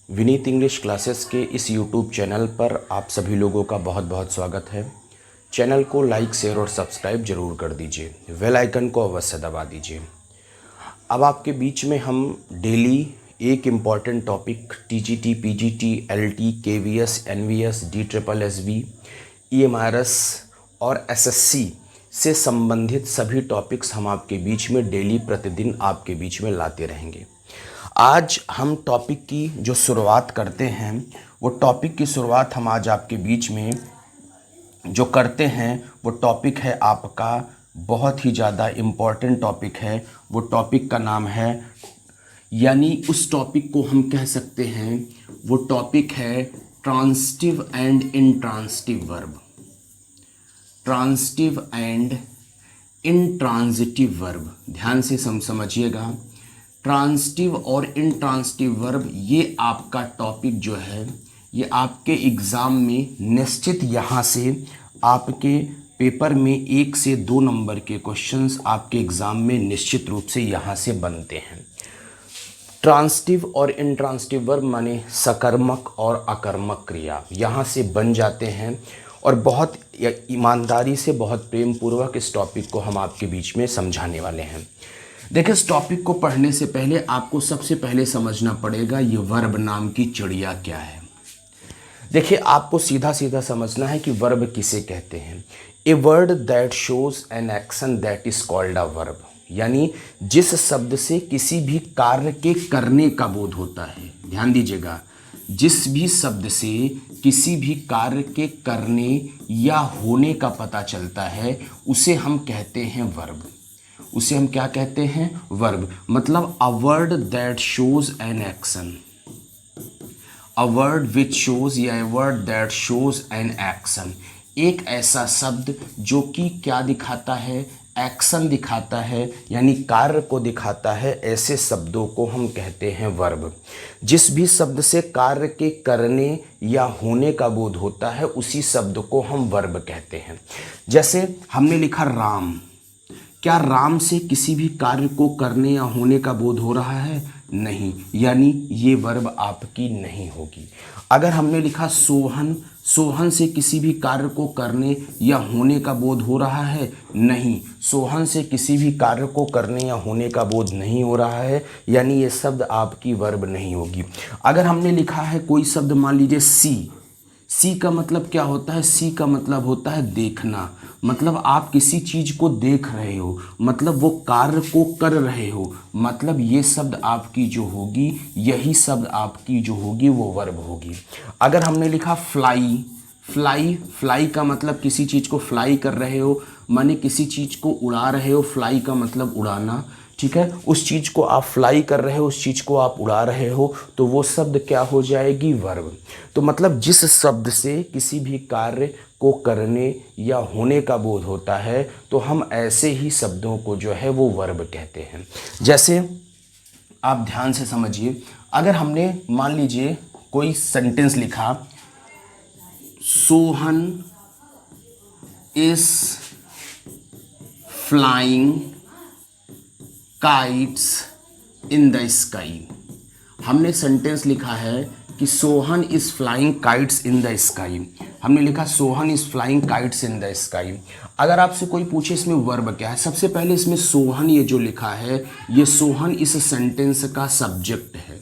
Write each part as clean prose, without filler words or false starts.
Vineet English classes के इस YouTube channel पर आप सभी लोगों का बहुत बहुत स्वागत है। चैनल को लाइक, शेयर और सब्सक्राइब जरूर कर दीजिए। बेल आइकन को अवश्य दबा दीजिए। अब आपके बीच में हम डेली एक important topic TGT, PGT, LT, KVS, NVS, DSSB, EMRS और एसएससी से संबंधित सभी टॉपिक्स हम आपके बीच में डेली प्रतिदिन आपके बीच में लाते रहेंगे। आज हम टॉपिक की जो शुरुआत करते हैं, वो टॉपिक की शुरुआत हम आज आपके बीच में जो करते हैं वो टॉपिक है आपका बहुत ही ज़्यादा इम्पॉर्टेंट टॉपिक है। वो टॉपिक का नाम है, यानी उस टॉपिक को हम कह सकते हैं, वो टॉपिक है transitive and intransitive verb. Transitive and intransitive verb, ध्यान से समझिएगा। ट्रांजिटिव और इंट्रांजिटिव वर्ब, ये आपका टॉपिक जो है ये आपके एग्ज़ाम में निश्चित यहाँ से आपके पेपर में 1 से 2 नंबर के क्वेश्चंस आपके एग्ज़ाम में निश्चित रूप से यहाँ से बनते हैं। ट्रांजिटिव और इंट्रांजिटिव वर्ब माने सकर्मक और अकर्मक क्रिया यहाँ से बन जाते हैं और बहुत ईमानदारी से, बहुत प्रेम पूर्वक इस टॉपिक को हम आपके बीच में समझाने वाले हैं। देखिए, इस टॉपिक को पढ़ने से पहले आपको सबसे पहले समझना पड़ेगा ये वर्ब नाम की चिड़िया क्या है। देखिए, आपको सीधा सीधा समझना है कि वर्ब किसे कहते हैं। A word that shows an action that is called a verb, यानी जिस शब्द से किसी भी कार्य के करने का बोध होता है। ध्यान दीजिएगा, जिस भी शब्द से किसी भी कार्य के करने या होने का पता चलता है उसे हम कहते हैं वर्ब। उसे हम क्या कहते हैं? वर्ब। मतलब a word that shows an action, a word which shows या a word that shows an action, एक ऐसा शब्द जो कि क्या दिखाता है? एक्शन दिखाता है, यानी कार्य को दिखाता है। ऐसे शब्दों को हम कहते हैं वर्ब। जिस भी शब्द से कार्य के करने या होने का बोध होता है उसी शब्द को हम वर्ब कहते हैं। जैसे हमने लिखा राम, क्या राम से किसी भी कार्य को करने या होने का बोध हो रहा है? नहीं, यानी ये वर्ब आपकी नहीं होगी। अगर हमने लिखा सोहन, सोहन से किसी भी कार्य को करने या होने का बोध हो रहा है? नहीं, सोहन से किसी भी कार्य को करने या होने का बोध नहीं हो रहा है, यानी ये शब्द आपकी वर्ब नहीं होगी। अगर हमने लिखा है कोई शब्द, मान लीजिए सी, सी का मतलब क्या होता है? सी का मतलब होता है देखना। मतलब आप किसी चीज को देख रहे हो, मतलब वो कार्य को कर रहे हो, मतलब ये शब्द आपकी जो होगी, यही शब्द आपकी जो होगी वो वर्ब होगी। अगर हमने लिखा फ्लाई, फ्लाई, फ्लाई का मतलब किसी चीज को फ्लाई कर रहे हो, माने किसी चीज को उड़ा रहे हो। फ्लाई का मतलब उड़ाना, ठीक है। उस चीज को आप फ्लाई कर रहे हो, उस चीज को आप उड़ा रहे हो, तो वो शब्द क्या हो जाएगी? वर्ब। तो मतलब जिस शब्द से किसी भी कार्य को करने या होने का बोध होता है तो हम ऐसे ही शब्दों को जो है वो वर्ब कहते हैं। जैसे आप ध्यान से समझिए, अगर हमने मान लीजिए कोई सेंटेंस लिखा, Sohan is flying kites in the sky. हमने सेंटेंस लिखा है कि Sohan is flying kites in the sky. हमने लिखा Sohan is flying kites in the sky. अगर आपसे कोई पूछे इसमें वर्ब क्या है, सबसे पहले इसमें सोहन ये जो लिखा है, ये सोहन इस सेंटेंस का सब्जेक्ट है।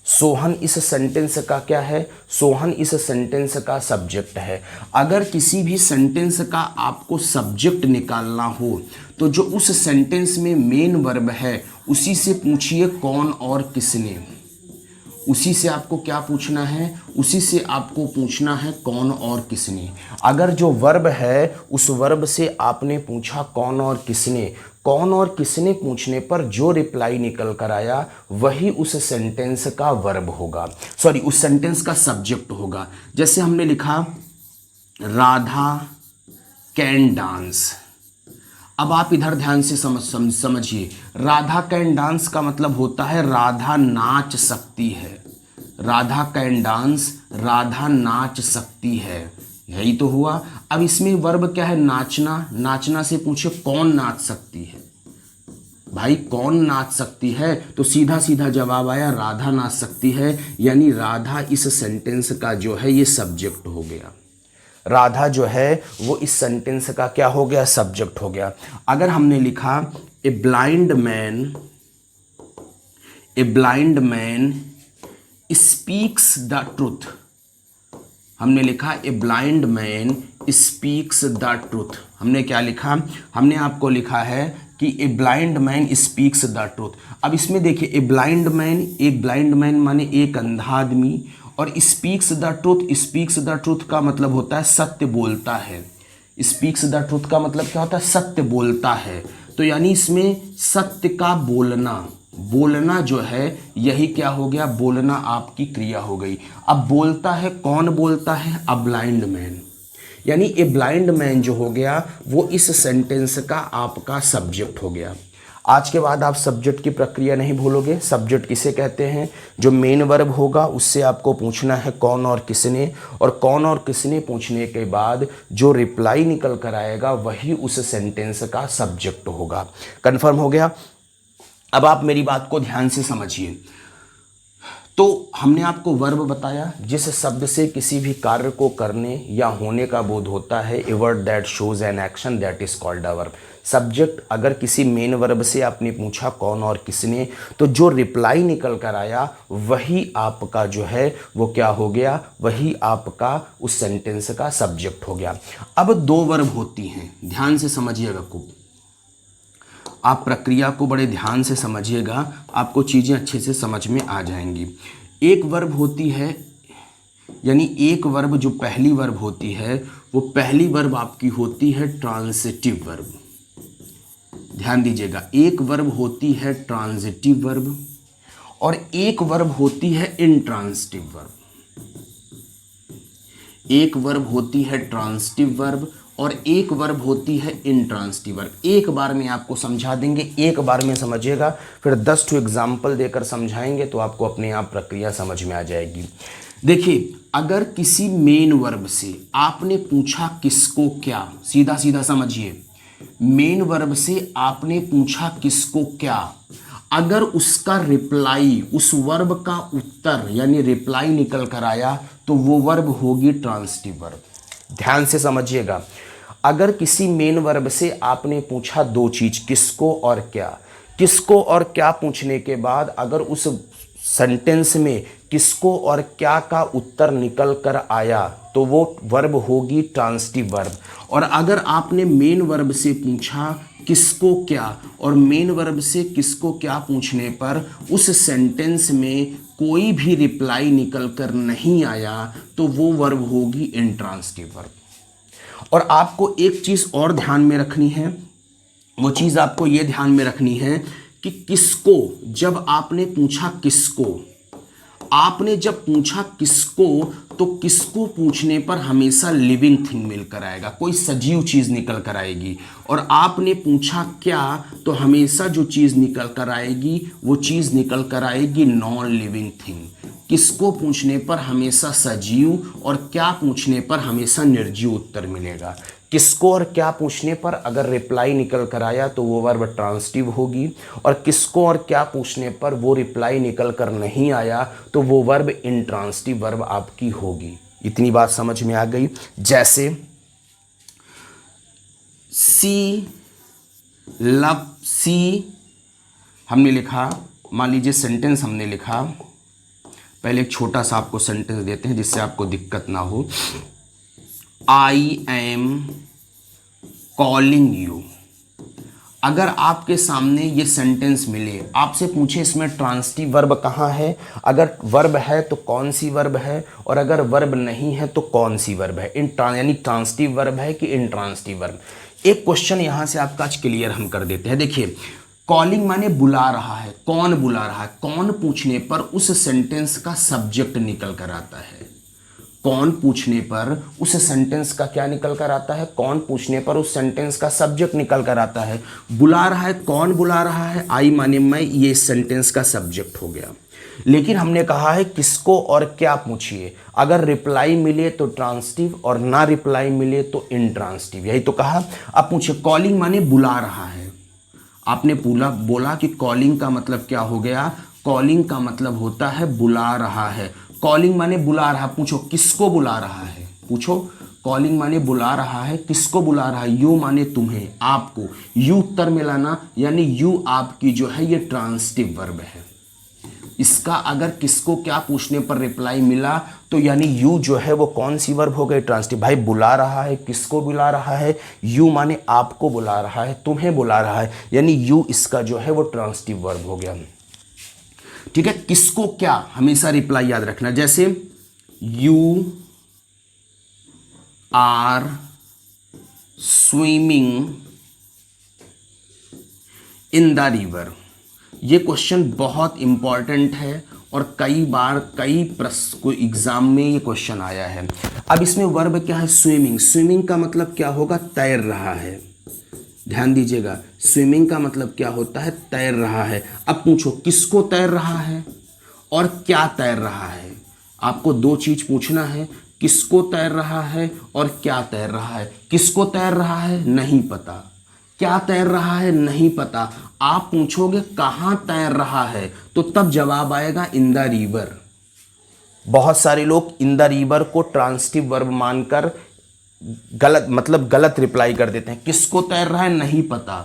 सोहन इस सेंटेंस का क्या है? सोहन इस सेंटेंस का सब्जेक्ट है। अगर किसी भी सेंटेंस का आपको सब्जेक्ट निकालना हो तो जो उस सेंटेंस में मेन वर्ब है उसी से पूछिए कौन और किसने। उसी से आपको क्या पूछना है? उसी से आपको पूछना है कौन और किसने। अगर जो वर्ब है उस वर्ब से आपने पूछा कौन और किसने, कौन और किसने पूछने पर जो रिप्लाई निकल कर आया वही उस सेंटेंस का वर्ब होगा, सॉरी उस सेंटेंस का सब्जेक्ट होगा। जैसे हमने लिखा राधा कैन डांस। अब आप इधर ध्यान से समझिए, राधा कैन डांस का मतलब होता है राधा नाच सकती है। राधा कैन डांस, राधा नाच सकती है, यही तो हुआ। अब इसमें वर्ब क्या है? नाचना। नाचना से पूछे कौन नाच सकती है, भाई कौन नाच सकती है, तो सीधा सीधा जवाब आया राधा नाच सकती है, यानी राधा इस सेंटेंस का जो है ये सब्जेक्ट हो गया। राधा जो है वो इस सेंटेंस का क्या हो गया, सब्जेक्ट हो गया। अगर हमने लिखा a blind man speaks the truth, हमने लिखा a blind man speaks the truth, हमने क्या लिखा, हमने आपको लिखा है कि a blind man speaks the truth. अब इसमें देखिए एक ब्लाइंड मैन माने एक अंधा आदमी, और स्पीक्स द ट्रूथ का मतलब होता है सत्य बोलता है। स्पीक्स द ट्रूथ का मतलब क्या होता है, सत्य बोलता है। तो यानी इसमें सत्य का बोलना जो है यही क्या हो गया, बोलना आपकी क्रिया हो गई। अब बोलता है, कौन बोलता है, अ ब्लाइंड मैन, यानी ए ब्लाइंड मैन जो हो गया वो इस सेंटेंस का आपका सब्जेक्ट हो गया। आज के बाद आप सब्जेक्ट की प्रक्रिया नहीं भूलोगे। सब्जेक्ट किसे कहते हैं, जो मेन वर्ब होगा उससे आपको पूछना है कौन और किसने, और कौन और किसने पूछने के बाद जो रिप्लाई निकल कर आएगा वही उस सेंटेंस का सब्जेक्ट होगा। कन्फर्म हो गया। अब आप मेरी बात को ध्यान से समझिए। तो हमने आपको वर्ब बताया, जिस शब्द से किसी भी कार्य को करने या होने का बोध होता है। A word that shows an action that is called a verb. Subject अगर किसी मेन वर्ब से आपने पूछा कौन और किसने, तो जो रिप्लाई निकल कर आया वही आपका जो है वो क्या हो गया, वही आपका उस सेंटेंस का सब्जेक्ट हो गया। अब दो वर्ब होती हैं, ध्यान से समझिएगा खूब, आप प्रक्रिया को बड़े ध्यान से समझिएगा, आपको चीज़ें अच्छे से समझ में आ जाएंगी। एक वर्ब होती है, यानी एक वर्ब जो पहली वर्ब होती है वो पहली वर्ब आपकी होती है ट्रांजिटिव वर्ब। ध्यान दीजिएगा, एक वर्ब होती है ट्रांजिटिव वर्ब और एक वर्ब होती है इंट्रांजिटिव वर्ब। एक वर्ब होती है ट्रांजिटिव वर्ब और एक वर्ब होती है इंट्रांजिटिव वर्ब। एक बार में आपको समझा देंगे, एक बार में समझिएगा, फिर 10 ठो एग्जाम्पल देकर समझाएंगे तो आपको अपने आप प्रक्रिया समझ में आ जाएगी। देखिए, अगर किसी मेन वर्ब से आपने पूछा किसको क्या, सीधा सीधा समझिए, मेन वर्ब से आपने पूछा किसको क्या, अगर उसका रिप्लाई, उस वर्ब का उत्तर यानी रिप्लाई निकल कर आया तो वो वर्ब होगी ट्रांजिटिव वर्ब। ध्यान से समझिएगा, अगर किसी मेन वर्ब से आपने पूछा दो चीज, किसको और क्या, किसको और क्या पूछने के बाद अगर उस सेंटेंस में किसको और क्या का उत्तर निकल कर आया तो वो वर्ब होगी ट्रांजिटिव वर्ब। और अगर आपने मेन वर्ब से पूछा किसको क्या और मेन वर्ब से किसको क्या पूछने पर उस सेंटेंस में कोई भी रिप्लाई निकल कर नहीं आया तो वो वर्ब होगी इंट्रांजिटिव वर्ब। और आपको एक चीज़ और ध्यान में रखनी है, वो चीज़ आपको ये ध्यान में रखनी है कि किसको, जब आपने पूछा किसको, आपने जब पूछा किसको तो किसको पूछने पर हमेशा लिविंग थिंग मिलकर आएगा, कोई सजीव चीज़ निकल कर आएगी। और आपने पूछा क्या तो हमेशा जो चीज़ निकल कर आएगी वो चीज़ निकल कर आएगी नॉन लिविंग थिंग। किसको पूछने पर हमेशा सजीव और क्या पूछने पर हमेशा निर्जीव उत्तर मिलेगा। किसको और क्या पूछने पर अगर रिप्लाई निकल कर आया तो वो वर्ब ट्रांजिटिव होगी, और किसको और क्या पूछने पर वो रिप्लाई निकल कर नहीं आया तो वो वर्ब इंट्रांजिटिव वर्ब आपकी होगी। इतनी बात समझ में आ गई। जैसे सी लव सी हमने लिखा, मान लीजिए सेंटेंस हमने लिखा, पहले एक छोटा सा आपको सेंटेंस देते हैं जिससे आपको दिक्कत ना हो। I am calling you. अगर आपके सामने ये सेंटेंस मिले, आपसे पूछे इसमें ट्रांजिटिव वर्ब कहाँ है, अगर वर्ब है तो कौन सी वर्ब है, और अगर वर्ब नहीं है तो कौन सी वर्ब है, यानी ट्रांजिटिव वर्ब है कि इंट्रांजिटिव वर्ब। एक क्वेश्चन यहाँ से आपका आज क्लियर हम कर देते हैं। देखिए, कॉलिंग माने बुला रहा है, कौन बुला रहा है, कौन पूछने पर उस सेंटेंस का सब्जेक्ट निकल कर आता है। कौन पूछने पर उस सेंटेंस का क्या निकल कर आता है, कौन पूछने पर उस सेंटेंस का सब्जेक्ट निकल कर आता है। बुला रहा है, कौन बुला रहा है, आई माने मैं, ये सेंटेंस का सब्जेक्ट हो गया। लेकिन हमने कहा है किसको और क्या पूछिए, अगर रिप्लाई मिले तो ट्रांजिटिव और ना रिप्लाई मिले तो इंट्रांजिटिव, यही तो कहा। अब पूछिए, कॉलिंग माने बुला रहा है, आपने बोला कि कॉलिंग का मतलब क्या हो गया, कॉलिंग का मतलब होता है बुला रहा है। कॉलिंग माने बुला रहा, पूछो किसको बुला रहा है, पूछो कॉलिंग माने बुला रहा है, किसको बुला रहा है, यू माने तुम्हें, आपको, यू उत्तर में लाना, यानी यू आपकी जो है ये ट्रांजिटिव वर्ब है। इसका अगर किसको क्या पूछने पर रिप्लाई मिला तो यानी यू जो है वो कौन सी वर्ब हो गई, ट्रांजिटिव। भाई बुला रहा है, किसको बुला रहा है, यू माने आपको बुला रहा है, तुम्हें बुला रहा है, यानी यू इसका जो है वो ट्रांजिटिव वर्ब हो गया। ठीक है, किसको क्या हमेशा रिप्लाई याद रखना, जैसे you are swimming in the river. ये क्वेश्चन बहुत इंपॉर्टेंट है और कई बार कई प्रश्न को एग्जाम में ये क्वेश्चन आया है। अब इसमें वर्ब क्या है, स्विमिंग। स्विमिंग का मतलब क्या होगा, तैर रहा है। ध्यान दीजिएगा, स्विमिंग का मतलब क्या होता है, तैर रहा है। अब पूछो किसको तैर रहा है और क्या तैर रहा है। आपको दो चीज पूछना है, किसको तैर रहा है और क्या तैर रहा है। किसको तैर रहा है नहीं पता, क्या तैर रहा है नहीं पता। आप पूछोगे कहां तैर रहा है तो तब जवाब आएगा इन द रिवर। बहुत सारे लोग इन द रिवर को ट्रांजिटिव वर्ब मानकर गलत रिप्लाई कर देते हैं। किसको तैर रहा है नहीं पता,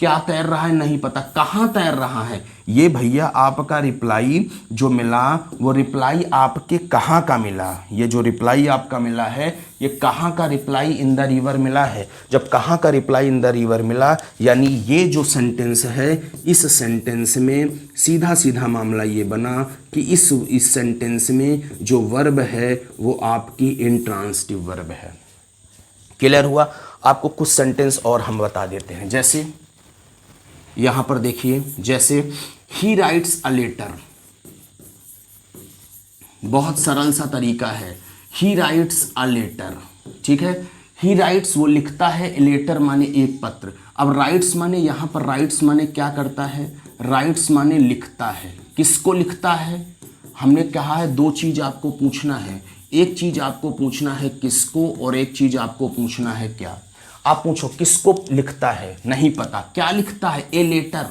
क्या तैर रहा है नहीं पता, कहां तैर रहा है। ये भैया आपका रिप्लाई जो मिला वो रिप्लाई आपके कहां का मिला, ये जो रिप्लाई आपका मिला है ये कहां का रिप्लाई इन द रिवर मिला है। जब कहां का रिप्लाई इन द रिवर मिला यानी ये जो सेंटेंस है, इस सेंटेंस में सीधा सीधा मामला ये बना कि इस सेंटेंस में जो वर्ब है वो आपकी इंट्रांजिटिव वर्ब है। क्लियर हुआ। आपको कुछ सेंटेंस और हम बता देते हैं, जैसे यहां पर देखिए, जैसे ही राइट्स अ लेटर। बहुत सरल सा तरीका है, ही राइट्स अ लेटर। ठीक है, ही राइट्स वो लिखता है, लेटर माने एक पत्र। अब राइट्स माने यहां पर राइट्स माने क्या करता है, राइट्स माने लिखता है। किसको लिखता है, हमने कहा है दो चीज आपको पूछना है, एक चीज आपको पूछना है किसको और एक चीज आपको पूछना है क्या। आप पूछो किसको लिखता है नहीं पता, क्या लिखता है, ए लेटर।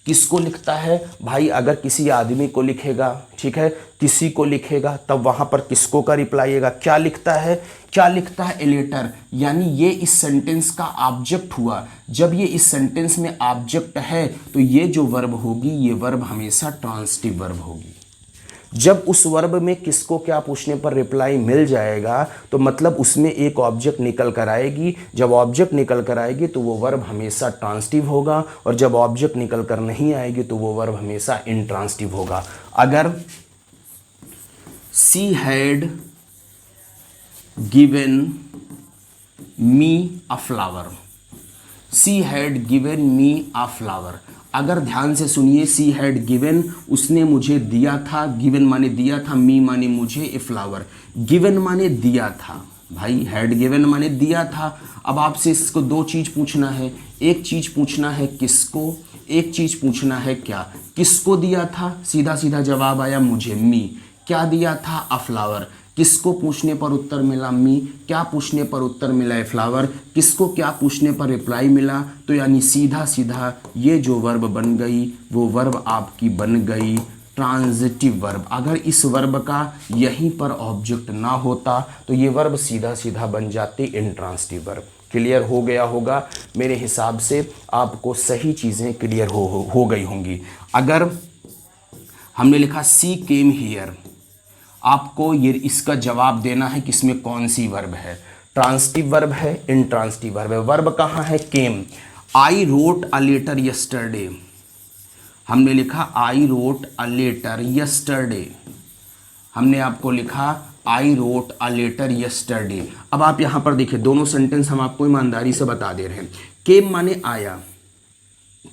किसको लिखता है भाई, अगर किसी आदमी को लिखेगा, ठीक है, किसी को लिखेगा तब वहां पर किसको का रिप्लाई आएगा, क्या लिखता है, क्या लिखता है, ए लेटर। यानी ये इस सेंटेंस का ऑब्जेक्ट हुआ। जब ये इस सेंटेंस में ऑब्जेक्ट है तो ये जो वर्ब होगी ये वर्ब हमेशा ट्रांजिटिव वर्ब होगी। जब उस वर्ब में किसको क्या पूछने पर रिप्लाई मिल जाएगा तो मतलब उसमें एक ऑब्जेक्ट निकल कर आएगी। जब ऑब्जेक्ट निकल कर आएगी तो वो वर्ब हमेशा ट्रांजिटिव होगा और जब ऑब्जेक्ट निकल कर नहीं आएगी तो वो वर्ब हमेशा इंट्रांजिटिव होगा। अगर she had given me a flower, she had given me a flower. अगर ध्यान से सुनिए, सी हैड गिवन उसने मुझे दिया था, गिवन माने दिया था, मी माने मुझे, ए फ्लावर। गिवन माने दिया था भाई, हैड गिवन माने दिया था। अब आपसे इसको दो चीज पूछना है, एक चीज पूछना है किसको, एक चीज पूछना है क्या। किसको दिया था, सीधा सीधा जवाब आया मुझे, मी। क्या दिया था, अ फ्लावर। किसको पूछने पर उत्तर मिला, मी। क्या पूछने पर उत्तर मिला, ए फ्लावर। किसको क्या पूछने पर रिप्लाई मिला, तो यानी सीधा सीधा ये जो वर्ब बन गई वो वर्ब आपकी बन गई ट्रांजिटिव वर्ब। अगर इस वर्ब का यहीं पर ऑब्जेक्ट ना होता तो ये वर्ब सीधा सीधा बन जाती इंट्रांजिटिव वर्ब। क्लियर हो गया होगा मेरे हिसाब से, आपको सही चीज़ें क्लियर हो गई होंगी। अगर हमने लिखा सी केम हियर, आपको ये इसका जवाब देना है कि इसमें कौन सी वर्ब है, ट्रांजिटिव वर्ब है इंट्रांजिटिव वर्ब है। वर्ब कहाँ है, came. I wrote a letter yesterday, हमने लिखा I wrote a letter yesterday, हमने आपको लिखा I wrote a letter yesterday. अब आप यहाँ पर देखिए दोनों सेंटेंस हम आपको ईमानदारी से बता दे रहे हैं। केम माने आया,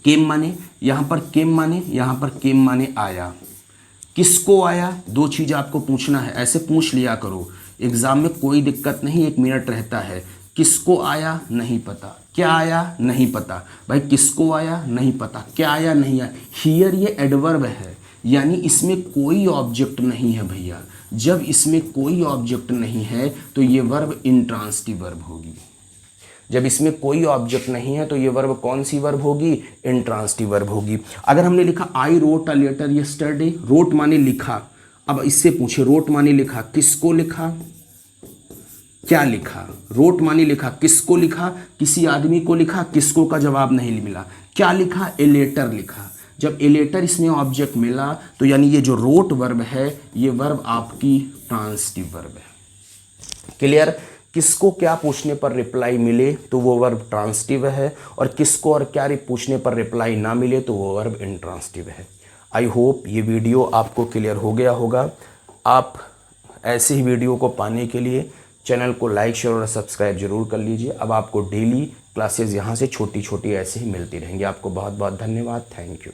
केम माने यहाँ पर केम माने, यहाँ पर केम माने आया। किसको आया, दो चीज़ आपको पूछना है, ऐसे पूछ लिया करो एग्जाम में, कोई दिक्कत नहीं, 1 मिनट रहता है। किसको आया नहीं पता, क्या आया नहीं पता। भाई किसको आया नहीं पता, क्या आया नहीं आया। हियर ये एडवर्ब है यानी इसमें कोई ऑब्जेक्ट नहीं है भैया। जब इसमें कोई ऑब्जेक्ट नहीं है तो ये वर्ब इंट्रांजिटिव वर्ब होगी। जब इसमें कोई ऑब्जेक्ट नहीं है तो ये वर्ब कौन सी वर्ब होगी, इंट्रांसिटिव वर्ब होगी। अगर हमने लिखा I wrote a letter yesterday, wrote माने लिखा, अब इससे पूछे रोट माने लिखा, किसको लिखा, क्या लिखा, रोट माने लिखा, किसको लिखा, किसी आदमी को लिखा, किसको का जवाब नहीं मिला, क्या लिखा, ए लेटर लिखा। जब ए लेटर इसमें ऑब्जेक्ट मिला तो यानी ये जो रोट वर्ब है ये वर्ब आपकी ट्रांसिटिव वर्ब है। क्लियर। किसको क्या पूछने पर रिप्लाई मिले तो वो वर्ब ट्रांसिटिव है, और किसको और क्या पूछने पर रिप्लाई ना मिले तो वो वर्ब इंट्रांसिटिव है। आई होप ये वीडियो आपको क्लियर हो गया होगा। आप ऐसे ही वीडियो को पाने के लिए चैनल को लाइक शेयर और सब्सक्राइब जरूर कर लीजिए। अब आपको डेली क्लासेस यहाँ से छोटी छोटी ऐसे ही मिलती रहेंगी। आपको बहुत बहुत धन्यवाद। Thank you.